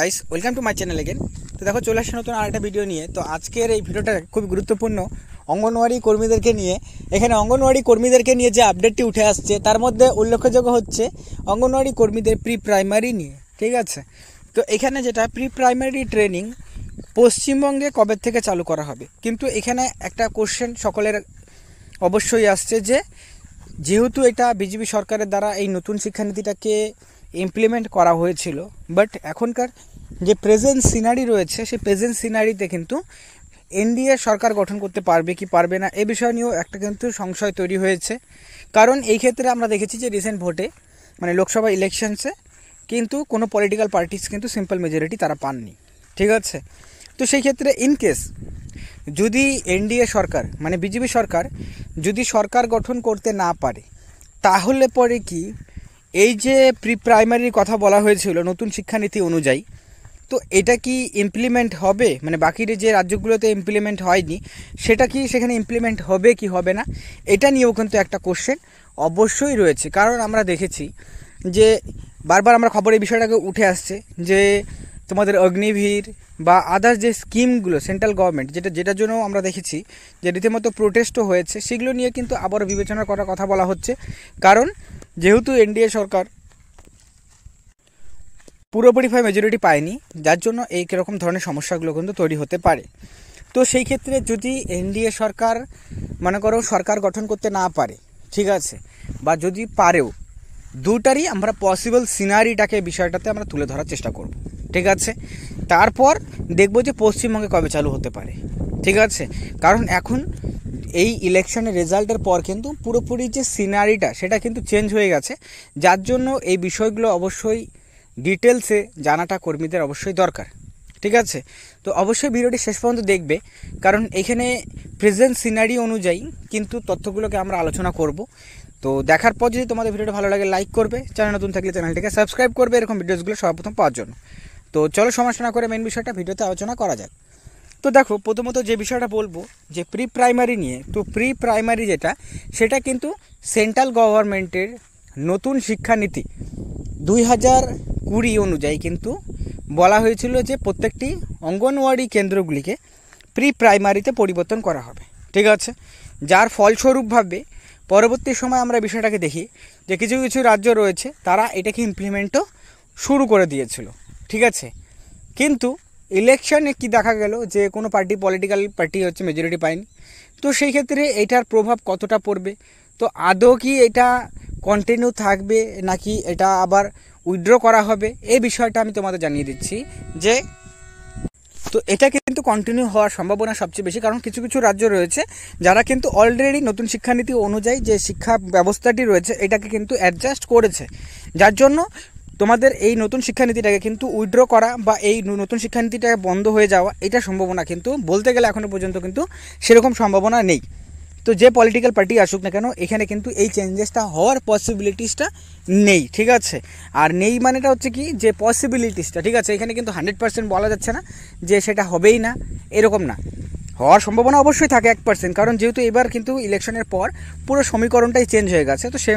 Guys welcome to my channel again. তো দেখো চলে আসছে নতুন আরেকটা ভিডিও নিয়ে। তো আজকের এই ভিডিওটা খুব গুরুত্বপূর্ণ অঙ্গনওয়াড়ি কর্মীদেরকে নিয়ে। এখানে অঙ্গনওয়াড়ি কর্মীদেরকে নিয়ে যে আপডেটটি উঠে আসছে তার মধ্যে উল্লেখযোগ্য হচ্ছে অঙ্গনওয়াড়ি কর্মীদের প্রি প্রাইমারি নিয়ে, ঠিক আছে। তো এখানে যেটা প্রি প্রাইমারি ট্রেনিং পশ্চিমবঙ্গে কবে থেকে চালু করা হবে, কিন্তু এখানে একটা কোশ্চেন সকলের অবশ্যই আসছে যে যেহেতু এটা বিজেপি সরকারের দ্বারা এই নতুন শিক্ষানীতিটাকে ইমপ্লিমেন্ট করা হয়েছিল, বাট এখনকার যে প্রেজেন্ট সিনারি রয়েছে সেই প্রেজেন্ট সিনারিতে কিন্তু এনডিএ সরকার গঠন করতে পারবে কি পারবে না এ বিষয় নিয়েও একটা কিন্তু সংশয় তৈরি হয়েছে। কারণ এই ক্ষেত্রে আমরা দেখেছি যে রিসেন্ট ভোটে মানে লোকসভা ইলেকশনসে কিন্তু কোনো পলিটিক্যাল পার্টিস কিন্তু সিম্পল মেজরিটি তারা পাননি, ঠিক আছে। তো সেই ক্ষেত্রে ইনকেস যদি এনডিএ সরকার মানে বিজেপি সরকার যদি সরকার গঠন করতে না পারে, তাহলে পরে কি এই যে প্রি প্রাইমারির কথা বলা হয়েছিল নতুন শিক্ষানীতি অনুযায়ী, তো এটা কি ইমপ্লিমেন্ট হবে? মানে বাকির যে রাজ্যগুলোতে ইমপ্লিমেন্ট হয়নি সেটা কি সেখানে ইমপ্লিমেন্ট হবে কি হবে না, এটা নিয়েও কিন্তু একটা কোশ্চেন অবশ্যই রয়েছে। কারণ আমরা দেখেছি যে বারবার আমরা খবরে এই বিষয়টাকে উঠে আসছে যে তোমাদের অগ্নিবীর বা আদার্স যে স্কিমগুলো সেন্ট্রাল গভর্নমেন্ট যেটার জন্য আমরা দেখেছি যে রীতিমতো প্রোটেস্টও হয়েছে, সেগুলো নিয়ে কিন্তু আবারও বিবেচনা করার কথা বলা হচ্ছে। কারণ যেহেতু এনডিএ সরকার পুরোপুরিভাবে মেজরিটি পায়নি, যার জন্য এই কীরকম ধরনের সমস্যাগুলো কিন্তু তৈরি হতে পারে। তো সেই ক্ষেত্রে যদি এনডিএ সরকার মনে করো সরকার গঠন করতে না পারে, ঠিক আছে, বা যদি পারেও, দুটারই আমরা পসিবল সিনারিটাকে বিষয়টাতে আমরা তুলে ধরার চেষ্টা করব, ঠিক আছে। তারপর দেখব যে পশ্চিমবঙ্গে কবে চালু হতে পারে, ঠিক আছে। কারণ এখন এই ইলেকশনের রেজাল্টের পর কিন্তু পুরোপুরি যে সিনারিটা সেটা কিন্তু চেঞ্জ হয়ে গেছে, যার জন্য এই বিষয়গুলো অবশ্যই ডিটেলসে জানাটা কর্মীদের অবশ্যই দরকার, ঠিক আছে। তো অবশ্যই ভিডিওটি শেষ পর্যন্ত দেখবে, কারণ এখানে প্রেজেন্ট সিনারি অনুযায়ী কিন্তু তথ্যগুলোকে আমরা আলোচনা করব। তো দেখার পর যদি তোমাদের ভিডিওটা ভালো লাগে লাইক করবে, চ্যানেল নতুন থাকলে চ্যানেলটিকে সাবস্ক্রাইব করবে এরকম ভিডিওসগুলো সর্বপ্রথম পাওয়ার জন্য। তো চলো সমস্যা না করে মেন বিষয়টা ভিডিওতে আলোচনা করা যাক। তো দেখো প্রথমত যে বিষয়টা বলবো যে প্রি প্রাইমারি নিয়ে, তো প্রি প্রাইমারি যেটা সেটা কিন্তু সেন্ট্রাল গভর্নমেন্টের নতুন শিক্ষানীতি 2020 অনুযায়ী কিন্তু বলা হয়েছিল যে প্রত্যেকটি অঙ্গনওয়াড়ি কেন্দ্রগুলিকে প্রি প্রাইমারিতে পরিবর্তন করা হবে, ঠিক আছে। যার ফলস্বরূপভাবে পরবর্তী সময় আমরা বিষয়টাকে দেখি যে কিছু কিছু রাজ্য রয়েছে তারা এটাকে ইমপ্লিমেন্টও শুরু করে দিয়েছিল, ঠিক আছে। কিন্তু ইলেকশনে কি দেখা গেল যে কোনো পলিটিক্যাল পার্টি হচ্ছে মেজরিটি পায়নি। তো সেই ক্ষেত্রে এটার প্রভাব কতটা পড়বে, তো আদৌ কি এটা কন্টিনিউ থাকবে নাকি এটা আবার উইথড্র করা হবে, এই বিষয়টা আমি তোমাদের জানিয়ে দিচ্ছি যে তো এটা কিন্তু কন্টিনিউ হওয়ার সম্ভাবনা সবচেয়ে বেশি। কারণ কিছু কিছু রাজ্য রয়েছে যারা কিন্তু অলরেডি নতুন শিক্ষানীতি অনুযায়ী যে শিক্ষা ব্যবস্থাটি রয়েছে এটাকে কিন্তু অ্যাডজাস্ট করেছে, যার জন্য তোমাদের এই নতুন শিক্ষানীতিটাকে কিন্তু উইথড্র করা বা এই নতুন শিক্ষানীতিটা বন্ধ হয়ে যাওয়া এটা সম্ভাবনা কিন্তু বলতে গেলে এখনও পর্যন্ত কিন্তু সেরকম সম্ভাবনা নেই। তো যে পলিটিক্যাল পার্টি আসুক না কেন এখানে কিন্তু এই চেঞ্জেসটা হওয়ার পসিবিলিটিসটা নেই, ঠিক আছে। আর নেই মানেটা হচ্ছে কি যে পসিবিলিটিসটা, ঠিক আছে, এখানে কিন্তু 100% বলা যাচ্ছে না যে সেটা হবেই না, এরকম না। হওয়ার সম্ভাবনা অবশ্যই থাকে 1%, কারণ যেহেতু এবার কিন্তু ইলেকশনের পর পুরো সমীকরণটাই চেঞ্জ হয়ে গেছে, তো সে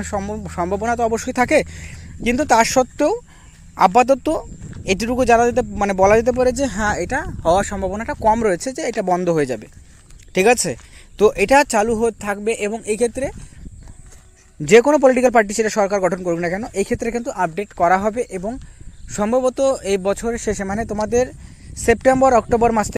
সম্ভাবনা তো অবশ্যই থাকে। কিন্তু তার সত্ত্বেও আপাতত এটুকু জানা যেতে বলা যেতে পারে যে হ্যাঁ এটা হওয়ার সম্ভাবনাটা কম রয়েছে যে এটা বন্ধ হয়ে যাবে, ঠিক আছে। তো এটা চালু হয়ে থাকবে এবং এই ক্ষেত্রে যে কোনো পলিটিক্যাল পার্টি সেটা সরকার গঠন করুক না কেন এই ক্ষেত্রে কিন্তু আপডেট করা হবে এবং সম্ভবত এই বছরের শেষে মানে তোমাদের সেপ্টেম্বর অক্টোবর মাস